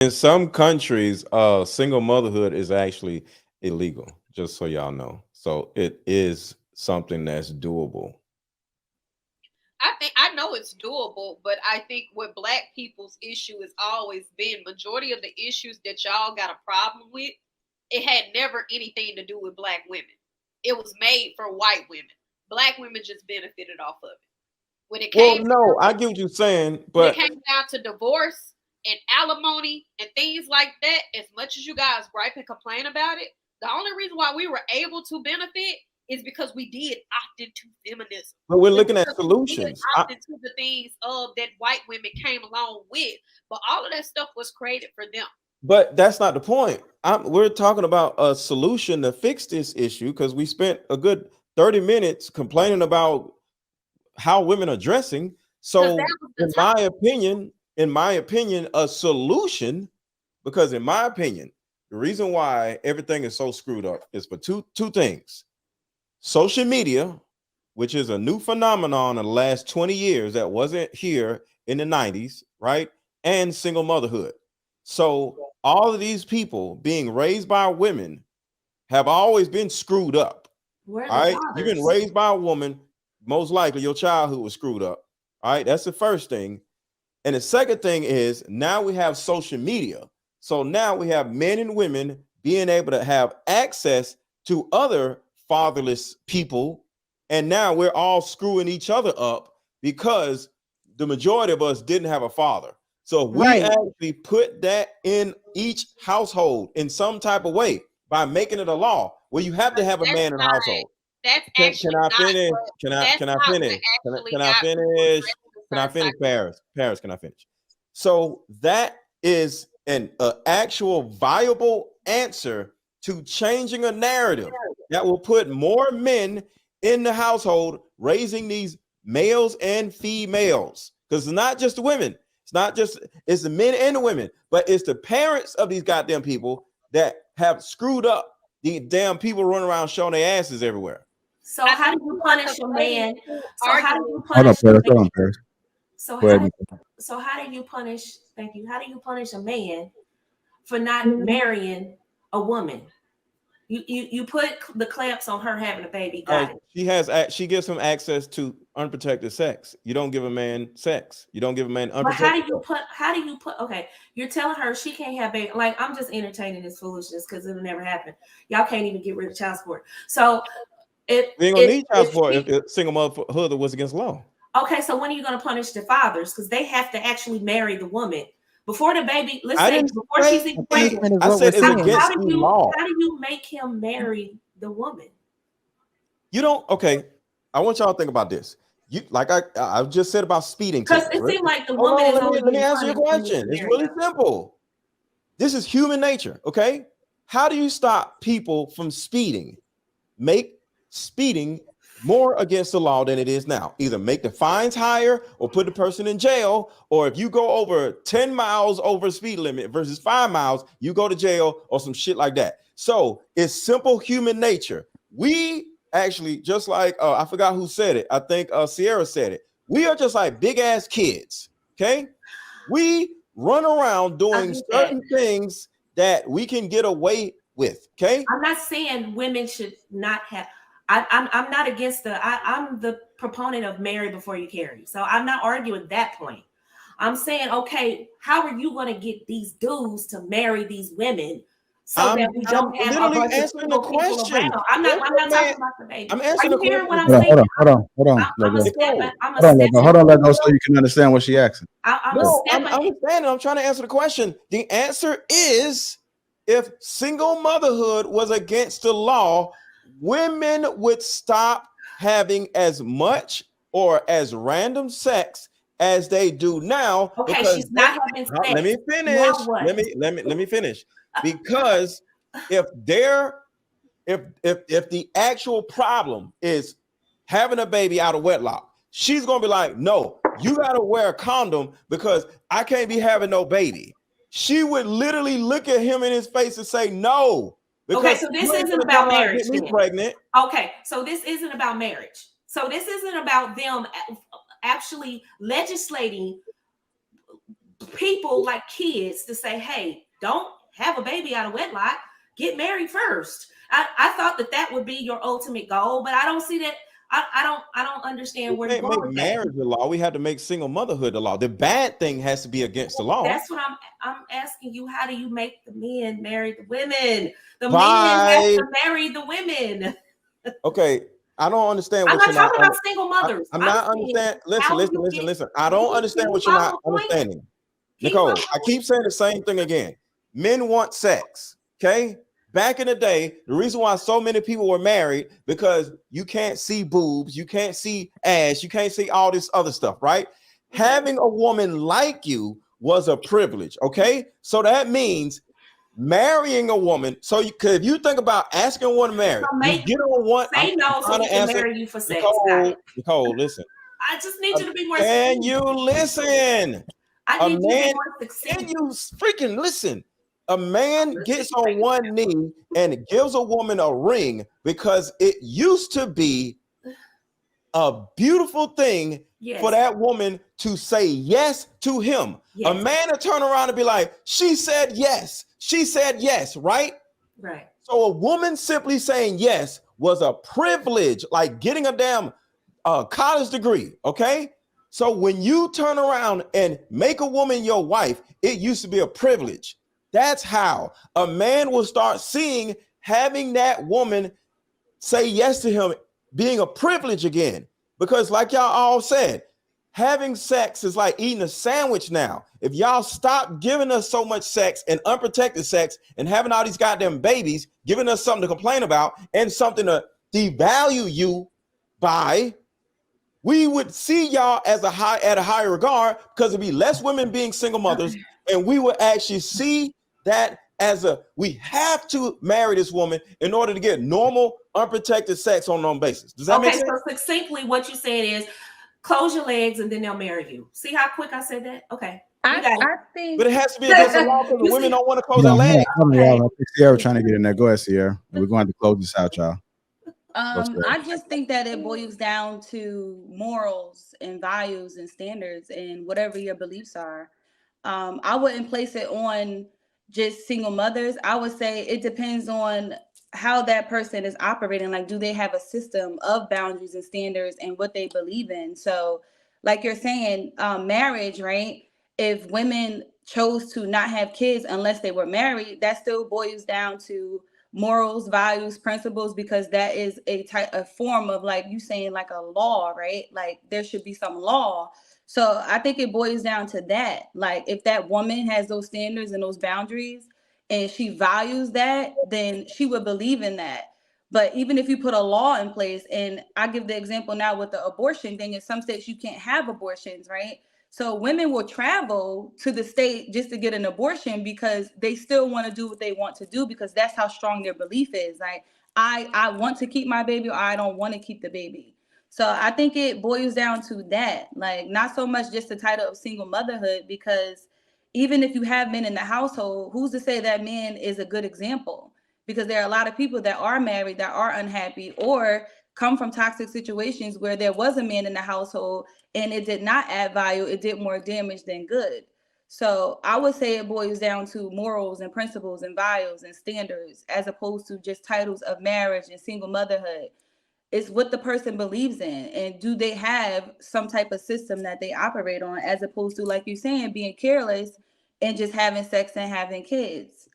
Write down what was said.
In some countries, single motherhood is actually illegal, just so y'all know. So it is something that's doable. I think I know it's doable, but I think what black people's issue has always been majority of the issues that y'all got a problem with, it had never anything to do with black women. It was made for white women. Black women just benefited off of it. When it Well, came no, down I to get what you're saying, when it but came down to divorce and alimony and things like that, as much as you guys gripe and complain about it, the only reason why we were able to benefit is because we did opt into feminism. we're It's looking at because we did solutions. opt into the things of that white women came along with. But all of that stuff was created for them. But that's not the point. We're talking about a solution to fix this issue because we spent a good 30 minutes complaining about how women are dressing. Because So, that was the time. in my opinion, a solution, because in my opinion, the reason why everything is so screwed up is for two things. Social media, which is a new phenomenon in the last 20 years that wasn't here in the 90s, right? And single motherhood. So all of these people being raised by women have always been screwed up. Where are the All right. You've been fathers? raised by a woman, most likely your childhood was screwed up. All right. That's the first thing. And the second thing is now we have social media. So now we have men and women being able to have access to other fatherless people. And now we're all screwing each other up because the majority of us didn't have a father. So we Right. actually put that in each household in some type of way by making it a law where you have to But have a that's man in the not. household. That's Can actually I not finish? what. Can I That's can I not what finish? actually Can I got people finish? dressing a Can I certain finish, type of way. Paris? Paris, can I finish? So that is an actual viable answer to changing a narrative that will put more men in the household raising these males and females. Because it's not just the women. It's not just it's the men and the women, but it's the parents of these goddamn people that have screwed up the damn people running around showing their asses everywhere. So I how think do you you want to punish a play man? So how do argument. you Hold on, punish a Paris. Hold on, man? Paris. So Go how ahead. do how do you punish? Thank you. How do you punish a man for not marrying a woman? You put the clamps on her having a baby. Got it. She gives him access to unprotected sex. You don't give a man sex. You don't give a man But how unprotected do you sex. put? How do you put? Okay, you're telling her she can't have baby. Like I'm just entertaining this foolishness because it'll never happen. Y'all can't even get rid of child support. So if We ain't gonna if need child if support she if single motherhood was against law. okay, so when are you going to punish the fathers? Because they have to actually marry the woman before the baby. Let's I say didn't before she's say even The pregnant. punishment is I what we're said it's saying. against the law. How do you make him marry the woman? You don't okay. I want y'all to think about this. You like I just said about speeding Because tickets. it seems like the Hold woman on, is let only me getting answer your punished when they question. It's marry really her. simple. This is human nature, okay? How do you stop people from speeding? Make speeding more against the law than it is now. Either make the fines higher or put the person in jail, or if you go over 10 miles over speed limit versus 5 miles, you go to jail or some shit like that. So it's simple human nature. We actually, just like I forgot who said it. I think Sierra said it. We are just like big ass kids. Okay. We run around I doing get that. certain things that we can get away with. Okay. I'm not saying women should not have. I'm not against I'm the proponent of marry before you carry. So I'm not arguing that point. I'm saying, okay, how are you going to get these dudes to marry these women so that we I'm don't have a literally bunch of answering the single people question. around? If I'm a not talking man, about the baby. I'm Are answering you the hearing what question. I'm Hold on, saying? hold on, I'm a Lego. Let's step. go. I'm a Hold on, step. Lego. Hold on, Lego, so you can understand what she asking. I'm a No, step. I'm understanding. I'm trying to answer the question. The answer is if single motherhood was against the law, women would stop having as much or as random sex as they do now Okay, because she's they, not having let sex. me Now finish. what? Let me finish. Because if they're if the actual problem is having a baby out of wedlock, she's gonna be like, no, you gotta wear a condom because I can't be having no baby. She would literally look at him in his face and say no, Okay, because so this you ain't isn't gonna go about out and marriage get me then. pregnant. Okay, so this isn't about marriage. So this isn't about them actually legislating people like kids to say, hey, don't have a baby out of wedlock, get married first. I thought that would be your ultimate goal, but I don't see that. I don't understand where We you're can't going make with that. marriage the law. We have to make single motherhood the law. The bad thing has to be against the law. That's what I'm asking you. How do you make the men marry the women? The men By have to marry the women. okay, I don't understand I'm what not you're not. talking about single mothers. I'm I'm not saying, understand. how Listen, do you listen, get? listen. I Can don't you understand what you're follow not a point? understanding. Can you follow Nicole, a I point? keep saying the same thing again. Men want sex. Okay. Back in the day, the reason why so many people were married because you can't see boobs, you can't see ass, you can't see all this other stuff, right? Okay. Having a woman like you was a privilege. Okay. So that means marrying a woman. So if you think about asking a woman to marry, So you get on one. say no so trying we to can answer. marry you for sex. Got it. Nicole, listen. I just need you to be more. Can you listen? I need you to be more Can succinct. you freaking listen? A man gets on one knee and gives a woman a ring because it used to be a beautiful thing for that woman to say yes to him. Yes. A man to turn around and be like, she said yes. She said yes, right? Right. So a woman simply saying yes was a privilege, like getting a damn college degree, okay? So when you turn around and make a woman your wife, it used to be a privilege. That's how a man will start seeing having that woman say yes to him being a privilege again. Because like y'all all said, having sex is like eating a sandwich now. If y'all stop giving us so much sex and unprotected sex and having all these goddamn babies, giving us something to complain about and something to devalue you by, we would see y'all as at a higher regard because there'd be less women being single mothers, and we would actually see that as we have to marry this woman in order to get normal, unprotected sex on a normal basis. Does that make sense? So succinctly, what you're saying is close your legs and then they'll marry you. See how quick I said that? Okay. I think, but it has to be against the law because the women don't want to close their legs. I think Sierra trying to get in there. Go ahead, Sierra. We're going to close this out, y'all. I just think that it boils down to morals and values and standards and whatever your beliefs are. I wouldn't place it on just single mothers. I would say it depends on how that person is operating. Like, do they have a system of boundaries and standards and what they believe in? So, like you're saying, marriage, right? If women chose to not have kids unless they were married, that still boils down to morals, values, principles, because that is a form of, like you saying, like a law, right? Like there should be some law. So I think it boils down to that. Like if that woman has those standards and those boundaries and she values that, then she would believe in that. But even if you put a law in place, and I give the example now with the abortion thing, in some states you can't have abortions, right? So women will travel to the state just to get an abortion because they still want to do what they want to do, because that's how strong their belief is. Like, I want to keep my baby, or I don't want to keep the baby. So I think it boils down to that, like not so much just the title of single motherhood, because even if you have men in the household, who's to say that man is a good example? Because there are a lot of people that are married that are unhappy or come from toxic situations where there was a man in the household and it did not add value, it did more damage than good. So I would say it boils down to morals and principles and values and standards, as opposed to just titles of marriage and single motherhood. It's what the person believes in, and do they have some type of system that they operate on, as opposed to, like you're saying, being careless and just having sex and having kids.